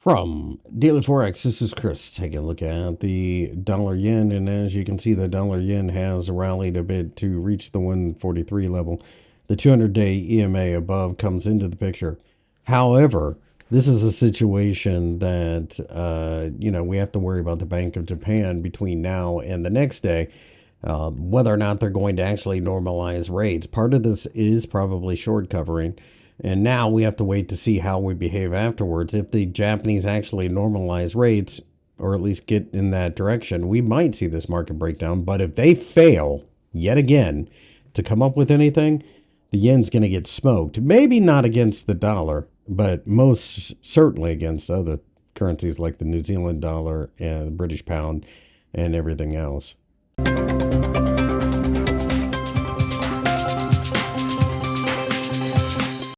From DailyForex, this is Chris taking a look at the dollar yen, and as you can see, the dollar yen has rallied a bit to reach the 143 level. The 200-day EMA above comes into the picture. However, this is a situation that we have to worry about the Bank of Japan between now and the next day, whether or not they're going to actually normalize rates. Part of this is probably short covering. And now we have to wait to see how we behave afterwards. If the Japanese actually normalize rates, or at least get in that direction, we might see this market breakdown. But if they fail yet again to come up with anything, the yen's going to get smoked. Maybe not against the dollar, but most certainly against other currencies like the New Zealand dollar and the British pound and everything else.